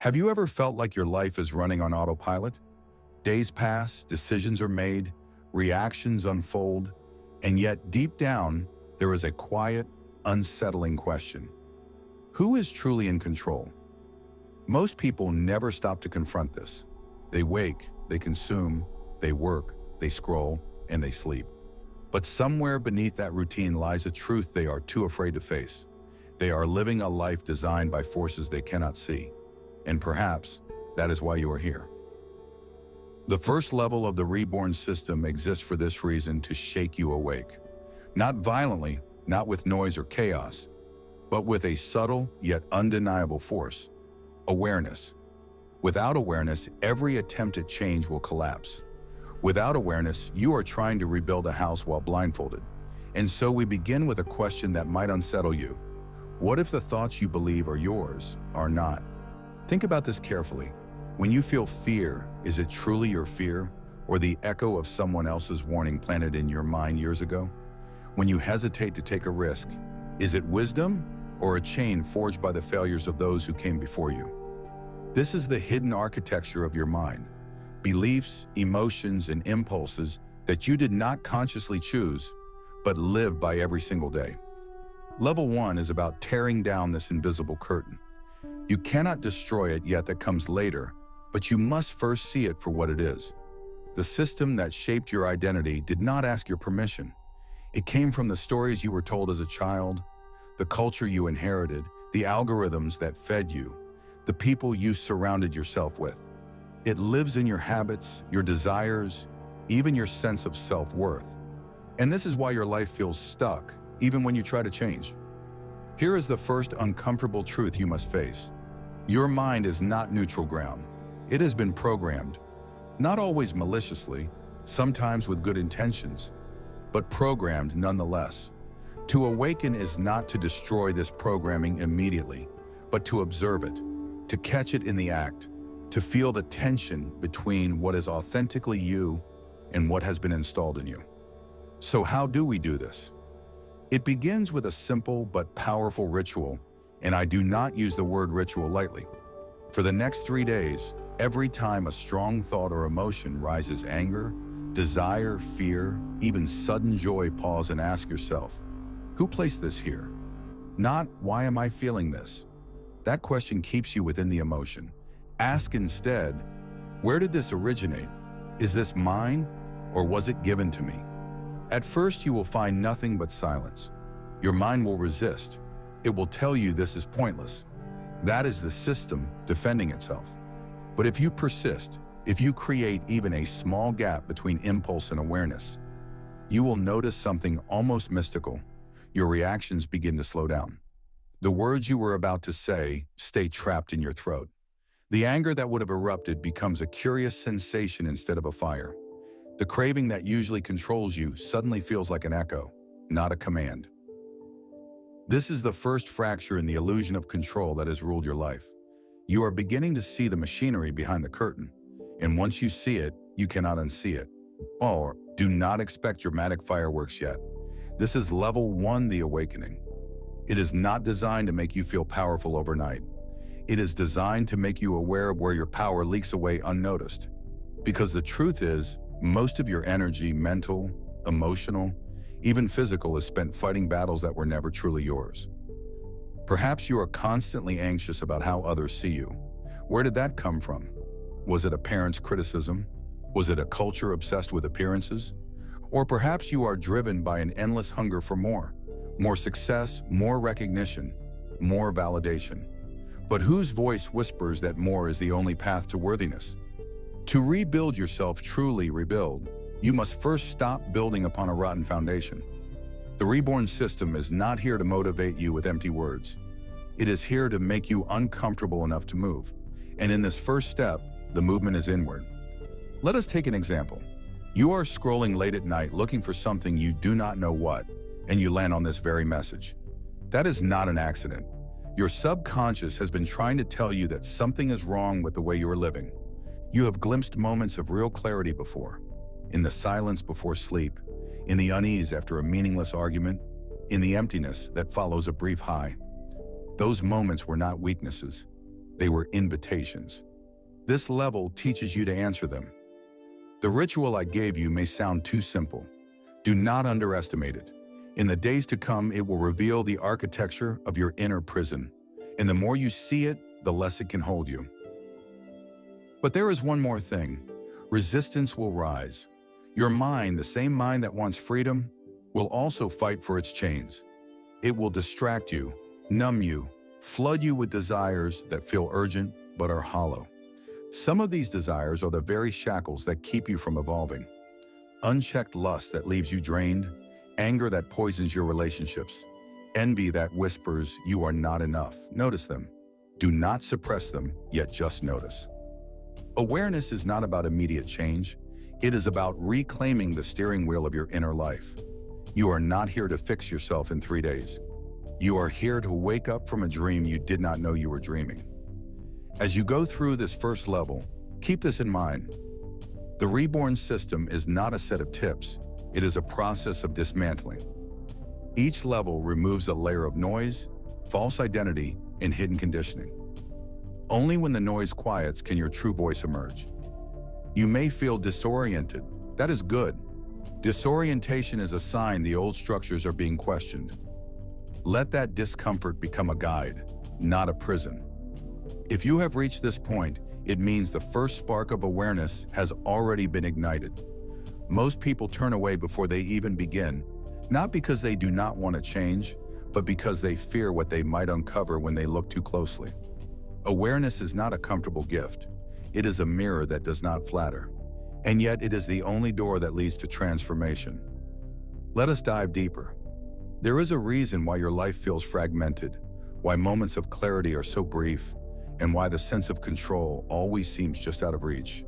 Have you ever felt like your life is running on autopilot? Days pass, decisions are made, reactions unfold, and yet deep down, there is a quiet, unsettling question. Who is truly in control? Most people never stop to confront this. They wake, they consume, they work, they scroll, and they sleep. But somewhere beneath that routine lies a truth they are too afraid to face. They are living a life designed by forces they cannot see. And perhaps that is why you are here. The first level of the Reborn System exists for this reason: to shake you awake. Not violently, not with noise or chaos, but with a subtle yet undeniable force: awareness. Without awareness, every attempt at change will collapse. Without awareness, you are trying to rebuild a house while blindfolded. And so we begin with a question that might unsettle you. What if the thoughts you believe are yours are not? Think about this carefully. When you feel fear, is it truly your fear, or the echo of someone else's warning planted in your mind years ago? When you hesitate to take a risk, is it wisdom, or a chain forged by the failures of those who came before you? This is the hidden architecture of your mind. Beliefs, emotions, and impulses that you did not consciously choose, but live by every single day. Level 1 is about tearing down this invisible curtain. You cannot destroy it yet, that comes later, but you must first see it for what it is. The system that shaped your identity did not ask your permission. It came from the stories you were told as a child, the culture you inherited, the algorithms that fed you, the people you surrounded yourself with. It lives in your habits, your desires, even your sense of self-worth. And this is why your life feels stuck, even when you try to change. Here is the first uncomfortable truth you must face. Your mind is not neutral ground. It has been programmed, not always maliciously, sometimes with good intentions, but programmed nonetheless. To awaken is not to destroy this programming immediately, but to observe it, to catch it in the act, to feel the tension between what is authentically you and what has been installed in you. So how do we do this? It begins with a simple but powerful ritual, and I do not use the word ritual lightly. For the next 3 days, every time a strong thought or emotion rises, anger, desire, fear, even sudden joy, pause and ask yourself, who placed this here? Not, why am I feeling this? That question keeps you within the emotion. Ask instead, where did this originate? Is this mine, or was it given to me? At first, you will find nothing but silence. Your mind will resist. It will tell you this is pointless. That is the system defending itself. But if you persist, if you create even a small gap between impulse and awareness, you will notice something almost mystical. Your reactions begin to slow down. The words you were about to say stay trapped in your throat. The anger that would have erupted becomes a curious sensation instead of a fire. The craving that usually controls you suddenly feels like an echo, not a command. This is the first fracture in the illusion of control that has ruled your life. You are beginning to see the machinery behind the curtain, and once you see it, you cannot unsee it. Or, do not expect dramatic fireworks yet. This is level 1, the awakening. It is not designed to make you feel powerful overnight. It is designed to make you aware of where your power leaks away unnoticed. Because the truth is, most of your energy, mental, emotional, even physical, is spent fighting battles that were never truly yours. Perhaps you are constantly anxious about how others see you. Where did that come from? Was it a parent's criticism? Was it a culture obsessed with appearances? Or perhaps you are driven by an endless hunger for more success, more recognition, more validation. But whose voice whispers that more is the only path to worthiness? To rebuild yourself, truly rebuild, you must first stop building upon a rotten foundation. The Reborn System is not here to motivate you with empty words. It is here to make you uncomfortable enough to move. And in this first step, the movement is inward. Let us take an example. You are scrolling late at night looking for something you do not know what, and you land on this very message. That is not an accident. Your subconscious has been trying to tell you that something is wrong with the way you are living. You have glimpsed moments of real clarity before, in the silence before sleep, in the unease after a meaningless argument, in the emptiness that follows a brief high. Those moments were not weaknesses. They were invitations. This level teaches you to answer them. The ritual I gave you may sound too simple. Do not underestimate it. In the days to come, it will reveal the architecture of your inner prison. And the more you see it, the less it can hold you. But there is one more thing. Resistance will rise. Your mind, the same mind that wants freedom, will also fight for its chains. It will distract you, numb you, flood you with desires that feel urgent but are hollow. Some of these desires are the very shackles that keep you from evolving. Unchecked lust that leaves you drained, anger that poisons your relationships, envy that whispers you are not enough. Notice them. Do not suppress them, yet just notice. Awareness is not about immediate change. It is about reclaiming the steering wheel of your inner life. You are not here to fix yourself in 3 days. You are here to wake up from a dream you did not know you were dreaming. As you go through this first level, keep this in mind. The Reborn System is not a set of tips. It is a process of dismantling. Each level removes a layer of noise, false identity, and hidden conditioning. Only when the noise quiets can your true voice emerge. You may feel disoriented. That is good. Disorientation is a sign the old structures are being questioned. Let that discomfort become a guide, not a prison. If you have reached this point, it means the first spark of awareness has already been ignited. Most people turn away before they even begin, not because they do not want to change, but because they fear what they might uncover when they look too closely. Awareness is not a comfortable gift. It is a mirror that does not flatter. And yet it is the only door that leads to transformation. Let us dive deeper. There is a reason why your life feels fragmented, why moments of clarity are so brief, and why the sense of control always seems just out of reach.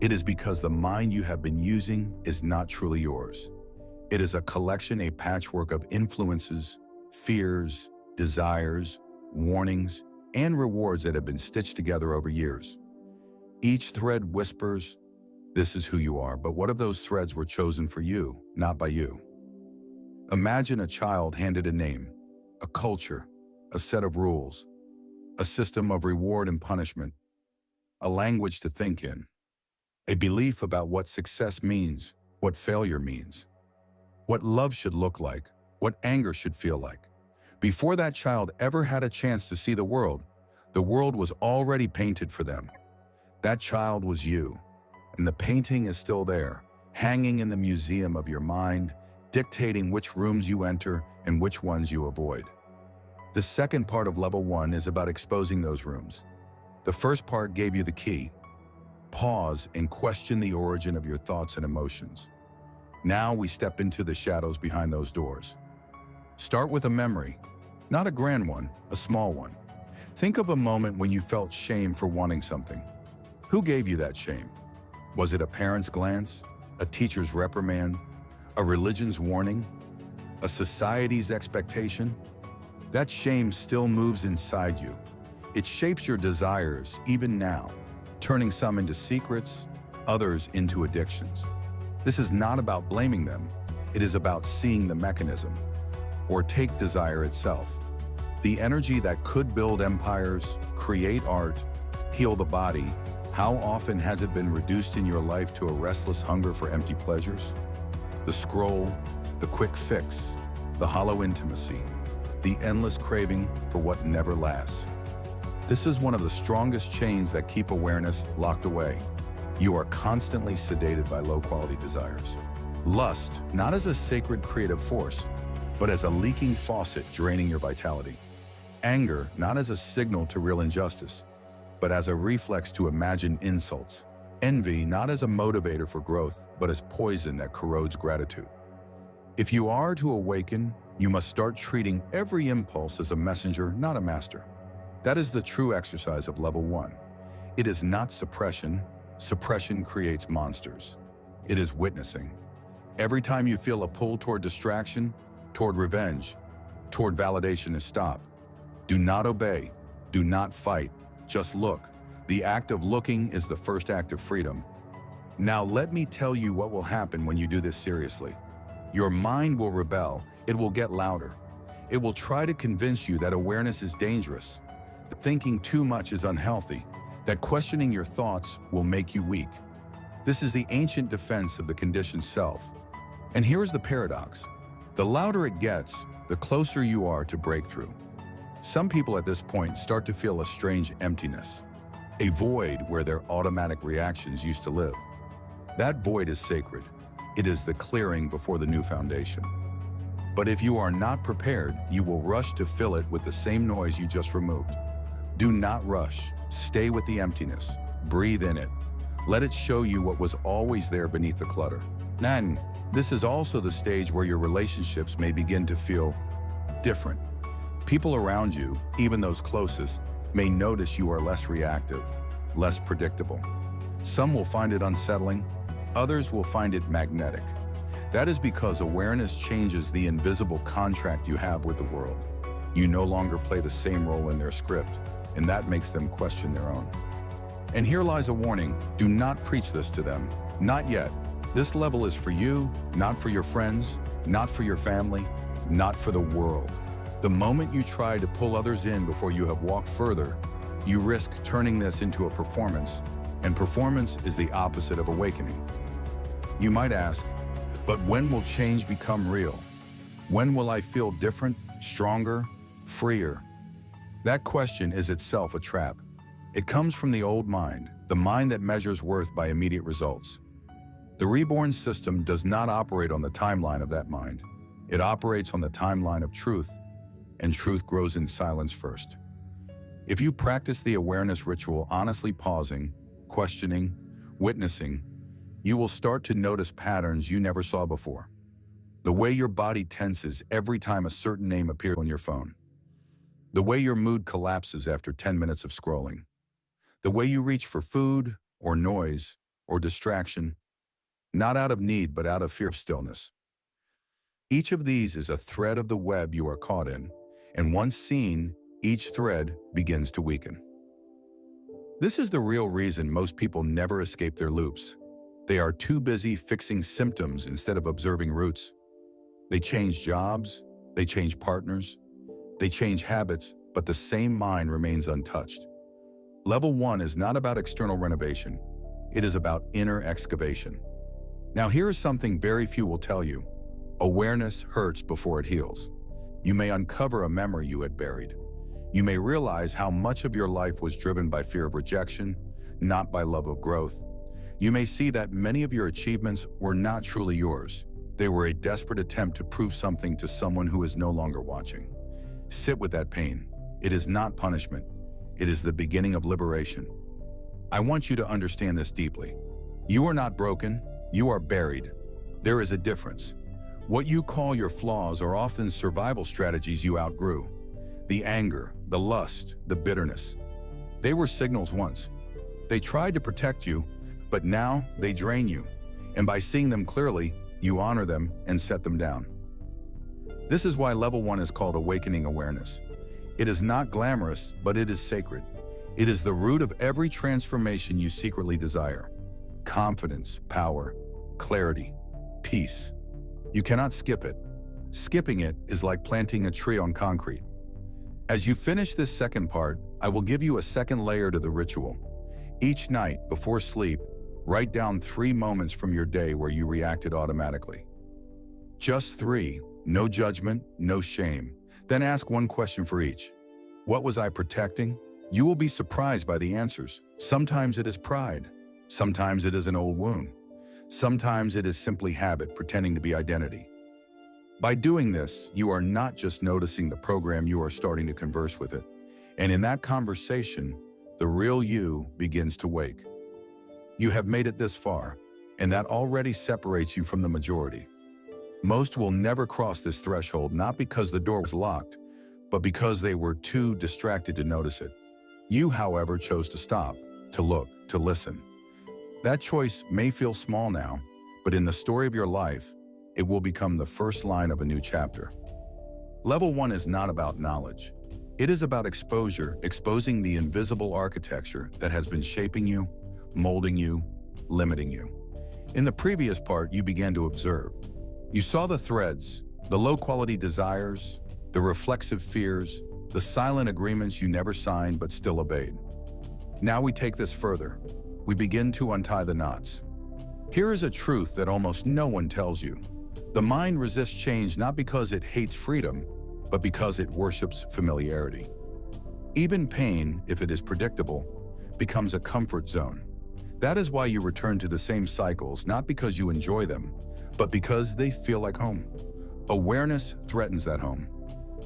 It is because the mind you have been using is not truly yours. It is a collection, a patchwork of influences, fears, desires, warnings, and rewards that have been stitched together over years. Each thread whispers, "This is who you are," but what if those threads were chosen for you, not by you? Imagine a child handed a name, a culture, a set of rules, a system of reward and punishment, a language to think in, a belief about what success means, what failure means, what love should look like, what anger should feel like. Before that child ever had a chance to see the world was already painted for them. That child was you, and the painting is still there, hanging in the museum of your mind, dictating which rooms you enter and which ones you avoid. The second part of level 1 is about exposing those rooms. The first part gave you the key. Pause and question the origin of your thoughts and emotions. Now we step into the shadows behind those doors. Start with a memory, not a grand one, a small one. Think of a moment when you felt shame for wanting something. Who gave you that shame? Was it a parent's glance, a teacher's reprimand, a religion's warning, a society's expectation? That shame still moves inside you. It shapes your desires even now, turning some into secrets, others into addictions. This is not about blaming them. It is about seeing the mechanism. Or take desire itself. The energy that could build empires, create art, heal the body. How often has it been reduced in your life to a restless hunger for empty pleasures? The scroll, the quick fix, the hollow intimacy, the endless craving for what never lasts. This is one of the strongest chains that keep awareness locked away. You are constantly sedated by low-quality desires. Lust, not as a sacred creative force, but as a leaking faucet draining your vitality. Anger, not as a signal to real injustice, but as a reflex to imagined insults. Envy, not as a motivator for growth, but as poison that corrodes gratitude. If you are to awaken, you must start treating every impulse as a messenger, not a master. That is the true exercise of level 1. It is not suppression. Suppression creates monsters. It is witnessing. Every time you feel a pull toward distraction, toward revenge, toward validation, is stop. Do not obey. Do not fight. Just look. The act of looking is the first act of freedom. Now let me tell you what will happen when you do this seriously. Your mind will rebel. It will get louder. It will try to convince you that awareness is dangerous, thinking too much is unhealthy, that questioning your thoughts will make you weak. This is the ancient defense of the conditioned self. And here's the paradox. The louder it gets, the closer you are to breakthrough. Some people at this point start to feel a strange emptiness, a void where their automatic reactions used to live. That void is sacred. It is the clearing before the new foundation. But if you are not prepared, you will rush to fill it with the same noise you just removed. Do not rush. Stay with the emptiness. Breathe in it. Let it show you what was always there beneath the clutter. And this is also the stage where your relationships may begin to feel different. People around you, even those closest, may notice you are less reactive, less predictable. Some will find it unsettling, others will find it magnetic. That is because awareness changes the invisible contract you have with the world. You no longer play the same role in their script, and that makes them question their own. And here lies a warning: do not preach this to them. Not yet. This level is for you, not for your friends, not for your family, not for the world. The moment you try to pull others in before you have walked further, you risk turning this into a performance, and performance is the opposite of awakening. You might ask, but when will change become real? When will I feel different, stronger, freer? That question is itself a trap. It comes from the old mind, the mind that measures worth by immediate results. The Reborn System does not operate on the timeline of that mind. It operates on the timeline of truth, and truth grows in silence first. If you practice the awareness ritual, honestly pausing, questioning, witnessing, you will start to notice patterns you never saw before. The way your body tenses every time a certain name appears on your phone. The way your mood collapses after 10 minutes of scrolling. The way you reach for food or noise or distraction, not out of need but out of fear of stillness. Each of these is a thread of the web you are caught in, and once seen, each thread begins to weaken. This is the real reason most people never escape their loops. They are too busy fixing symptoms instead of observing roots. They change jobs, they change partners, they change habits, but the same mind remains untouched. Level 1 is not about external renovation. It is about inner excavation. Now here is something very few will tell you. Awareness hurts before it heals. You may uncover a memory you had buried. You may realize how much of your life was driven by fear of rejection, not by love of growth. You may see that many of your achievements were not truly yours. They were a desperate attempt to prove something to someone who is no longer watching. Sit with that pain. It is not punishment. It is the beginning of liberation. I want you to understand this deeply. You are not broken. You are buried. There is a difference. What you call your flaws are often survival strategies you outgrew. The anger, the lust, the bitterness. They were signals once. They tried to protect you, but now they drain you. And by seeing them clearly, you honor them and set them down. This is why level 1 is called awakening awareness. It is not glamorous, but it is sacred. It is the root of every transformation you secretly desire. Confidence, power, clarity, peace. You cannot skip it. Skipping it is like planting a tree on concrete. As you finish this second part, I will give you a second layer to the ritual. Each night, before sleep, write down 3 moments from your day where you reacted automatically. Just 3, no judgment, no shame. Then ask one question for each. What was I protecting? You will be surprised by the answers. Sometimes it is pride. Sometimes it is an old wound. Sometimes it is simply habit pretending to be identity. By doing this, you are not just noticing the program, you are starting to converse with it. And in that conversation, the real you begins to wake. You have made it this far, and that already separates you from the majority. Most will never cross this threshold, not because the door was locked, but because they were too distracted to notice it. You, however, chose to stop, to look, to listen. That choice may feel small now, but in the story of your life, it will become the first line of a new chapter. Level 1 is not about knowledge. It is about exposure, exposing the invisible architecture that has been shaping you, molding you, limiting you. In the previous part, you began to observe. You saw the threads, the low-quality desires, the reflexive fears, the silent agreements you never signed but still obeyed. Now we take this further. We begin to untie the knots. Here is a truth that almost no one tells you. The mind resists change not because it hates freedom, but because it worships familiarity. Even pain, if it is predictable, becomes a comfort zone. That is why you return to the same cycles, not because you enjoy them, but because they feel like home. Awareness threatens that home.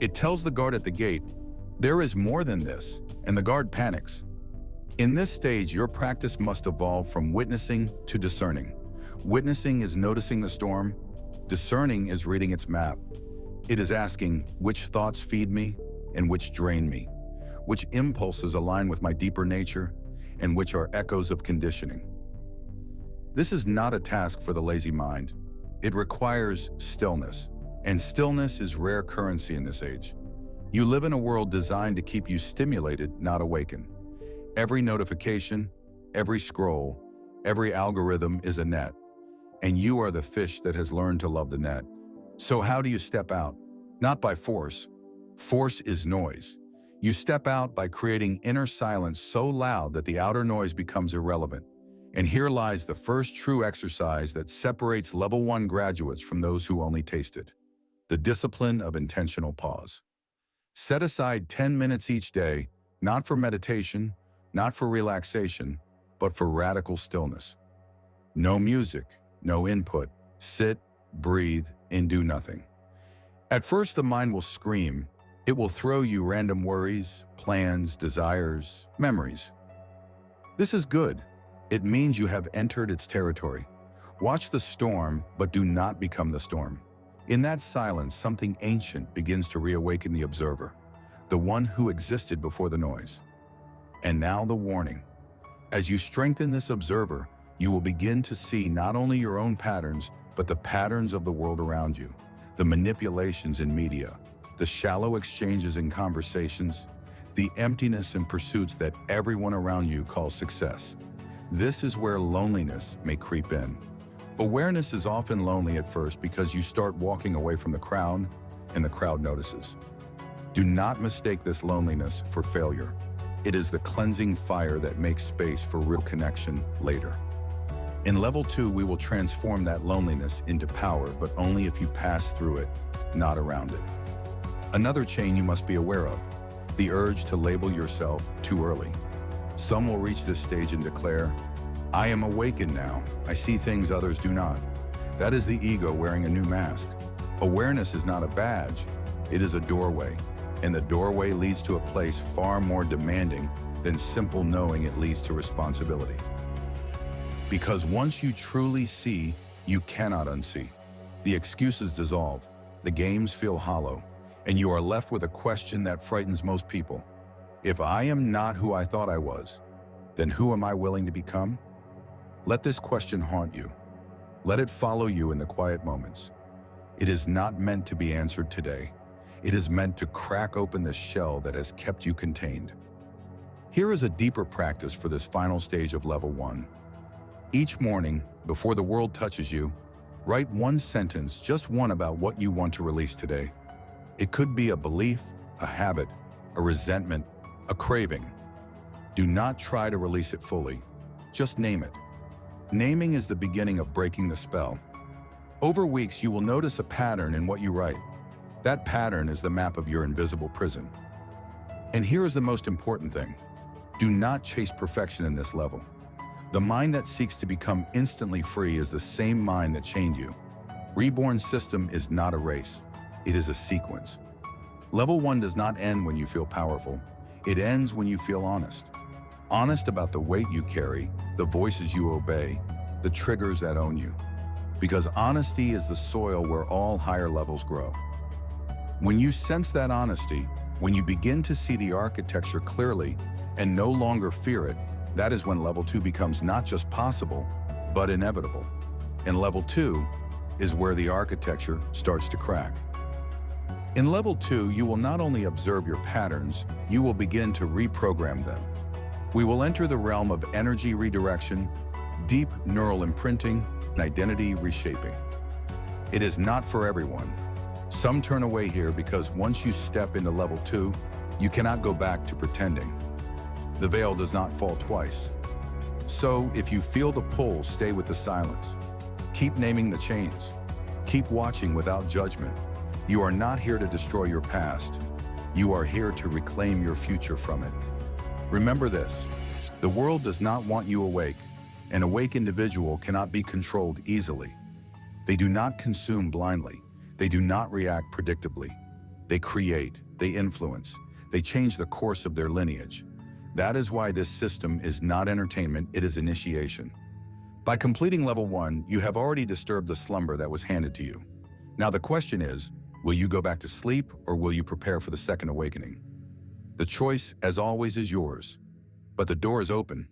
It tells the guard at the gate, there is more than this, and the guard panics. In this stage, your practice must evolve from witnessing to discerning. Witnessing is noticing the storm. Discerning is reading its map. It is asking which thoughts feed me and which drain me, which impulses align with my deeper nature, and which are echoes of conditioning. This is not a task for the lazy mind. It requires stillness, and stillness is rare currency in this age. You live in a world designed to keep you stimulated, not awakened. Every notification, every scroll, every algorithm is a net, and you are the fish that has learned to love the net. So how do you step out? Not by force. Force is noise. You step out by creating inner silence so loud that the outer noise becomes irrelevant. And here lies the first true exercise that separates level 1 graduates from those who only taste it. The discipline of intentional pause. Set aside 10 minutes each day, not for meditation, not for relaxation, but for radical stillness. No music, no input. Sit, breathe, and do nothing. At first, the mind will scream. It will throw you random worries, plans, desires, memories. This is good. It means you have entered its territory. Watch the storm, but do not become the storm. In that silence, something ancient begins to reawaken the observer, the one who existed before the noise. And now the warning. As you strengthen this observer, you will begin to see not only your own patterns, but the patterns of the world around you, the manipulations in media, the shallow exchanges in conversations, the emptiness in pursuits that everyone around you calls success. This is where loneliness may creep in. Awareness is often lonely at first because you start walking away from the crowd, and the crowd notices. Do not mistake this loneliness for failure. It is the cleansing fire that makes space for real connection later. In level 2, we will transform that loneliness into power, but only if you pass through it, not around it. Another chain you must be aware of, the urge to label yourself too early. Some will reach this stage and declare, I am awakened now. I see things others do not. That is the ego wearing a new mask. Awareness is not a badge. It is a doorway, and the doorway leads to a place far more demanding than simple knowing. It leads to responsibility. Because once you truly see, you cannot unsee. The excuses dissolve, the games feel hollow, and you are left with a question that frightens most people. If I am not who I thought I was, then who am I willing to become? Let this question haunt you. Let it follow you in the quiet moments. It is not meant to be answered today. It is meant to crack open the shell that has kept you contained. Here is a deeper practice for this final stage of level 1. Each morning, before the world touches you, write one sentence, just one, about what you want to release today. It could be a belief, a habit, a resentment, a craving. Do not try to release it fully. Just name it. Naming is the beginning of breaking the spell. Over weeks, you will notice a pattern in what you write. That pattern is the map of your invisible prison. And here is the most important thing. Do not chase perfection in this level. The mind that seeks to become instantly free is the same mind that chained you. Reborn System is not a race. It is a sequence. Level 1 does not end when you feel powerful. It ends when you feel honest. Honest about the weight you carry, the voices you obey, the triggers that own you. Because honesty is the soil where all higher levels grow. When you sense that honesty, when you begin to see the architecture clearly and no longer fear it, that is when level 2 becomes not just possible, but inevitable. And level 2 is where the architecture starts to crack. In level 2, you will not only observe your patterns, you will begin to reprogram them. We will enter the realm of energy redirection, deep neural imprinting, and identity reshaping. It is not for everyone. Some turn away here because once you step into level 2, You cannot go back to pretending. The veil does not fall twice. So, if you feel the pull, stay with the silence. Keep naming the chains. Keep watching without judgment. You are not here to destroy your past. You are here to reclaim your future from it. Remember this: the world does not want you awake. An awake individual cannot be controlled easily. They do not consume blindly. They do not react predictably. They create, they influence, they change the course of their lineage. That is why this system is not entertainment, it is initiation. By completing level 1, you have already disturbed the slumber that was handed to you. Now the question is, will you go back to sleep or will you prepare for the second awakening? The choice, as always, is yours. But the door is open.